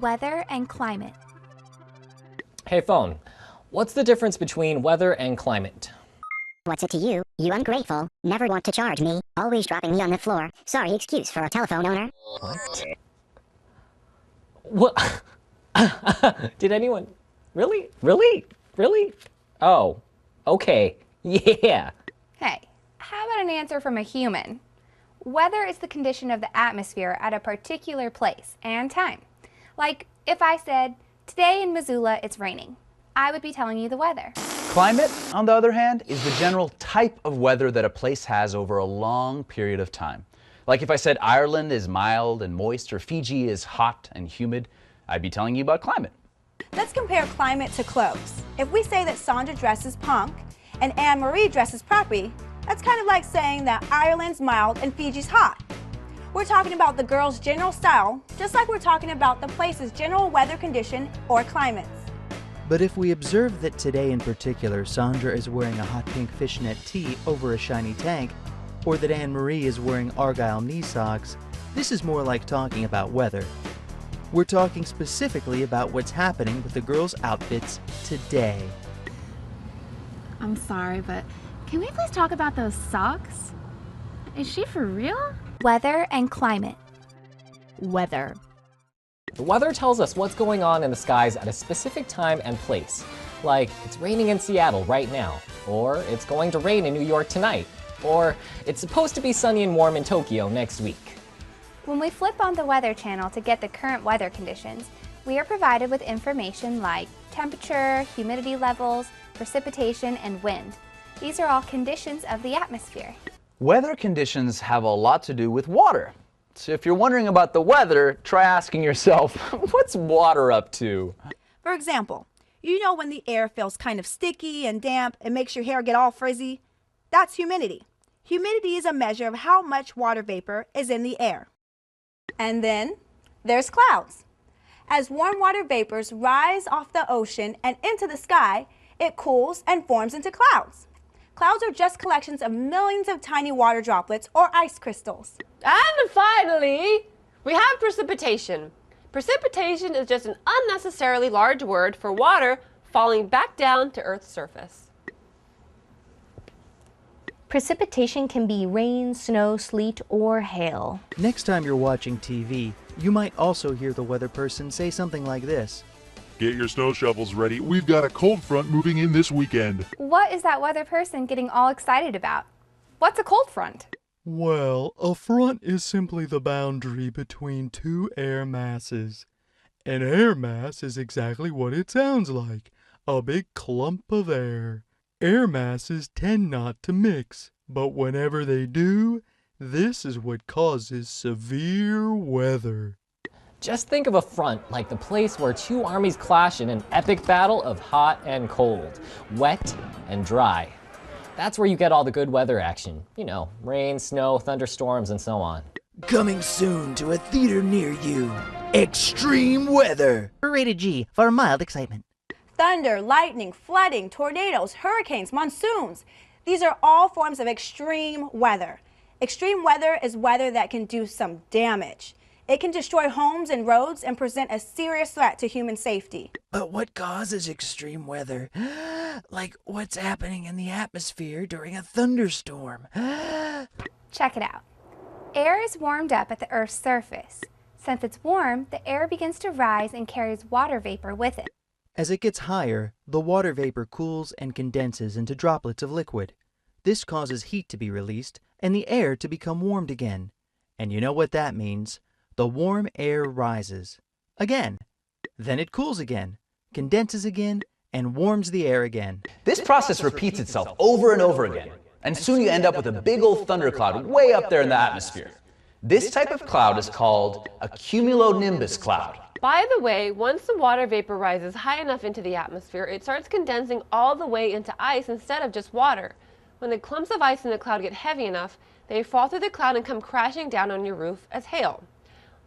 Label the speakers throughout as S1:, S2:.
S1: Weather and climate.
S2: Hey phone, what's the difference between weather and climate?
S3: What's it to you? You ungrateful. Never want to charge me. Always dropping me on the floor. Sorry excuse for a telephone owner.
S2: What? Did anyone? Really? Really? Really? Oh, okay. Yeah.
S4: Hey, how about an answer from a human? Weather is the condition of the atmosphere at a particular place and time. Like if I said, today in Missoula it's raining, I would be telling you the weather.
S5: Climate, on the other hand, is the general type of weather that a place has over a long period of time. Like if I said Ireland is mild and moist or Fiji is hot and humid, I'd be telling you about climate.
S6: Let's compare climate to clothes. If we say that Sandra dresses punk and Anne-Marie dresses preppy, that's kind of like saying that Ireland's mild and Fiji's hot. We're talking about the girl's general style, just like we're talking about the place's general weather condition or climates.
S7: But if we observe that today in particular Sandra is wearing a hot pink fishnet tee over a shiny tank, or that Anne-Marie is wearing Argyle knee socks, this is more like talking about weather. We're talking specifically about what's happening with the girls' outfits today.
S8: I'm sorry, but can we please talk about those socks? Is she for real?
S1: Weather and climate.
S8: Weather.
S2: The weather tells us what's going on in the skies at a specific time and place. Like, it's raining in Seattle right now, or it's going to rain in New York tonight, or it's supposed to be sunny and warm in Tokyo next week.
S4: When we flip on the Weather Channel to get the current weather conditions, we are provided with information like temperature, humidity levels, precipitation, and wind. These are all conditions of the atmosphere.
S5: Weather conditions have a lot to do with water. So if you're wondering about the weather, try asking yourself, what's water up to?
S6: For example, you know when the air feels kind of sticky and damp and makes your hair get all frizzy? That's humidity. Humidity is a measure of how much water vapor is in the air. And then there's clouds. As warm water vapors rise off the ocean and into the sky, it cools and forms into clouds. Clouds are just collections of millions of tiny water droplets or ice crystals.
S9: And finally, we have precipitation. Precipitation is just an unnecessarily large word for water falling back down to Earth's surface.
S10: Precipitation can be rain, snow, sleet, or hail.
S7: Next time you're watching TV, you might also hear the weather person say something like this.
S11: Get your snow shovels ready. We've got a cold front moving in this weekend.
S4: What is that weather person getting all excited about? What's a cold front?
S12: Well, a front is simply the boundary between two air masses. An air mass is exactly what it sounds like, a big clump of air. Air masses tend not to mix, but whenever they do, this is what causes severe weather.
S2: Just think of a front like the place where two armies clash in an epic battle of hot and cold, wet and dry. That's where you get all the good weather action. You know, rain, snow, thunderstorms, and so on.
S7: Coming soon to a theater near you. Extreme weather. Rated G for mild excitement.
S6: Thunder, lightning, flooding, tornadoes, hurricanes, monsoons. These are all forms of extreme weather. Extreme weather is weather that can do some damage. It can destroy homes and roads and present a serious threat to human safety.
S7: But what causes extreme weather? Like what's happening in the atmosphere during a thunderstorm.
S4: Check it out. Air is warmed up at the Earth's surface. Since it's warm, the air begins to rise and carries water vapor with it.
S7: As it gets higher, the water vapor cools and condenses into droplets of liquid. This causes heat to be released and the air to become warmed again. And you know what that means. The warm air rises again. Then it cools again, condenses again, and warms the air again.
S5: This process repeats itself over and over again, and soon you end up with a big old thundercloud way up there in the atmosphere. This type of cloud is called a cumulonimbus cloud.
S9: By the way, once the water vapor rises high enough into the atmosphere, it starts condensing all the way into ice instead of just water. When the clumps of ice in the cloud get heavy enough, they fall through the cloud and come crashing down on your roof as hail.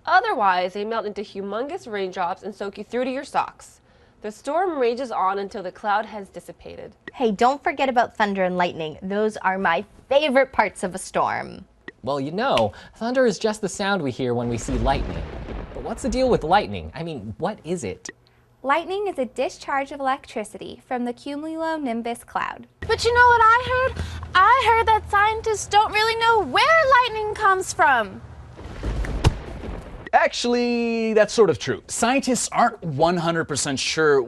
S9: Otherwise, they melt into humongous raindrops and soak you through to your socks. The storm rages on until the cloud has dissipated.
S10: Hey, don't forget about thunder and lightning. Those are my favorite parts of a storm.
S2: Well, you know, thunder is just the sound we hear when we see lightning. But what's the deal with lightning? I mean, what is it?
S4: Lightning is a discharge of electricity from the cumulonimbus cloud.
S8: But you know what I heard? I heard that scientists don't really know where lightning comes from.
S5: Actually, that's sort of true. Scientists aren't 100% sure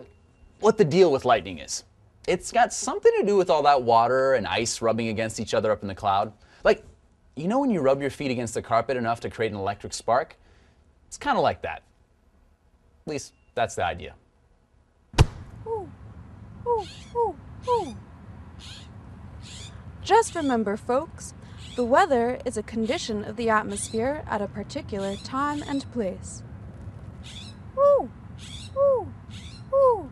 S5: what the deal with lightning is. It's got something to do with all that water and ice rubbing against each other up in the cloud. Like, you know when you rub your feet against the carpet enough to create an electric spark? It's kind of like that. At least, that's the idea.
S13: Just remember, folks, the weather is a condition of the atmosphere at a particular time and place. Woo! Woo! Woo!